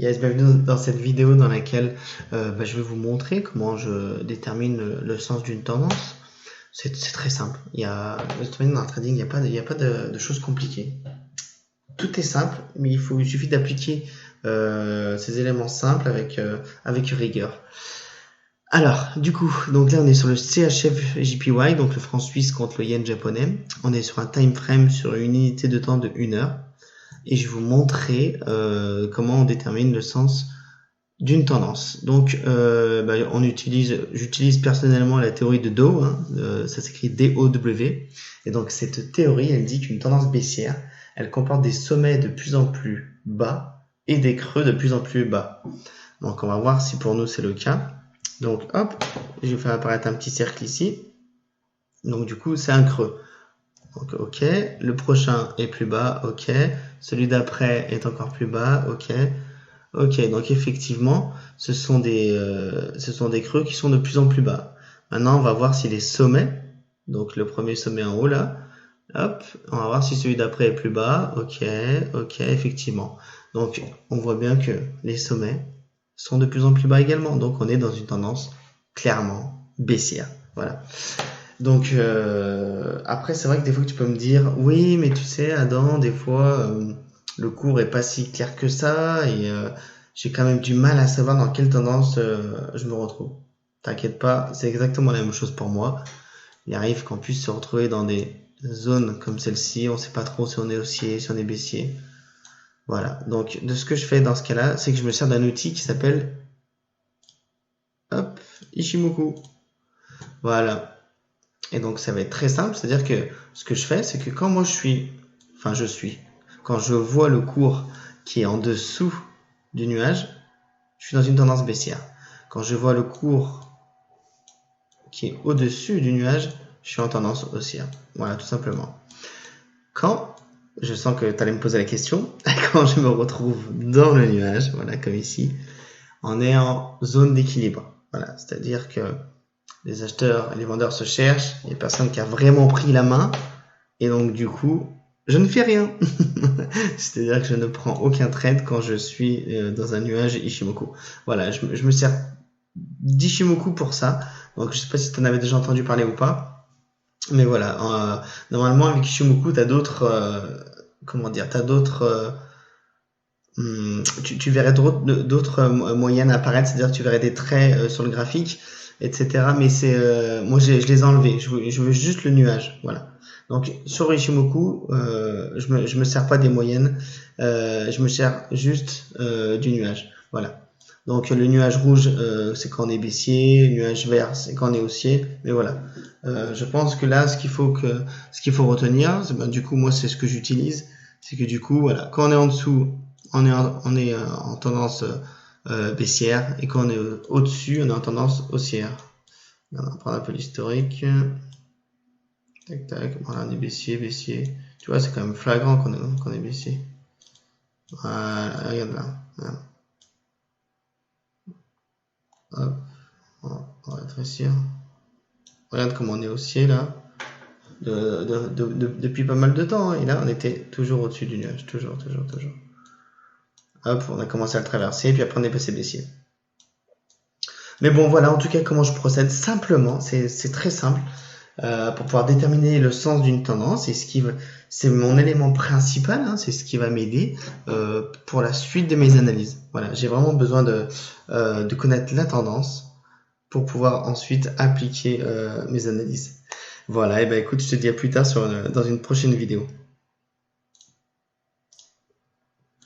Yes, bienvenue dans cette vidéo dans laquelle je vais vous montrer comment je détermine le sens d'une tendance. C'est très simple. Dans le trading, il n'y a pas de choses compliquées. Tout est simple, mais il suffit d'appliquer ces éléments simples avec rigueur. Alors, du coup, donc là on est sur le CHF JPY, donc le franc suisse contre le yen japonais. On est sur un time frame sur une unité de temps de 1 heure. Et je vais vous montrer comment on détermine le sens d'une tendance. Donc, j'utilise personnellement la théorie de Dow, ça s'écrit D-O-W. Et donc, cette théorie, elle dit qu'une tendance baissière, elle comporte des sommets de plus en plus bas et des creux de plus en plus bas. Donc, on va voir si pour nous c'est le cas. Donc, hop, je vais faire apparaître un petit cercle ici. Donc, du coup, c'est un creux. Donc, ok, le prochain est plus bas, ok, celui d'après est encore plus bas, ok, ok, donc effectivement, ce sont des creux qui sont de plus en plus bas. Maintenant, on va voir si les sommets, donc le premier sommet en haut là, hop, on va voir si celui d'après est plus bas, ok, ok, effectivement. Donc, on voit bien que les sommets sont de plus en plus bas également, donc on est dans une tendance clairement baissière, voilà. Donc après c'est vrai que des fois tu peux me dire oui mais tu sais Adam des fois le cours est pas si clair que ça et j'ai quand même du mal à savoir dans quelle tendance je me retrouve. T'inquiète pas, c'est exactement la même chose pour moi. Il arrive qu'on puisse se retrouver dans des zones comme celle-ci, on sait pas trop si on est haussier, si on est baissier. Voilà, donc de ce que je fais dans ce cas-là, c'est que je me sers d'un outil qui s'appelle Ichimoku. Voilà. Et donc ça va être très simple, c'est-à-dire que ce que je fais, c'est que quand moi quand je vois le cours qui est en dessous du nuage, je suis dans une tendance baissière. Quand je vois le cours qui est au-dessus du nuage, je suis en tendance haussière. Voilà, tout simplement. Quand, je sens que tu allais me poser la question, quand je me retrouve dans le nuage, voilà, comme ici, on est en zone d'équilibre. Voilà, c'est-à-dire que les acheteurs et les vendeurs se cherchent, il n'y a personne qui a vraiment pris la main, et donc du coup, je ne fais rien. C'est-à-dire que je ne prends aucun trade quand je suis dans un nuage Ichimoku. Voilà, je me sers d'Ichimoku pour ça. Donc je ne sais pas si tu en avais déjà entendu parler ou pas, mais voilà, normalement avec Ichimoku, tu as d'autres, tu verrais d'autres moyennes apparaître, c'est-à-dire que tu verrais des traits sur le graphique, etc. Mais moi je les ai enlevés, je veux juste le nuage, voilà. Donc sur Ichimoku, je me sers pas des moyennes, je me sers juste du nuage, voilà. Donc le nuage rouge, c'est quand on est baissier, le nuage vert, c'est quand on est haussier, mais voilà. Je pense que là, ce qu'il faut retenir, du coup moi c'est ce que j'utilise, c'est que du coup voilà, quand on est en dessous, on est en tendance baissière, et quand on est au-dessus, on est en tendance haussière. On va prendre un peu l'historique. Tac, tac, voilà, on est baissier, baissier. Tu vois, c'est quand même flagrant qu'on est baissier. Voilà, regarde là. Voilà. Hop, on va rétrécir. Regarde comment on est haussier là. Depuis pas mal de temps, hein. Et là, on était toujours au-dessus du nuage. Toujours. Hop, on a commencé à le traverser, puis après on est passé baissier. Mais bon, voilà en tout cas comment je procède. Simplement, c'est très simple pour pouvoir déterminer le sens d'une tendance. Et c'est mon élément principal, hein, c'est ce qui va m'aider pour la suite de mes analyses. Voilà, j'ai vraiment besoin de connaître la tendance pour pouvoir ensuite appliquer mes analyses. Voilà, et ben écoute, je te dis à plus tard dans une prochaine vidéo.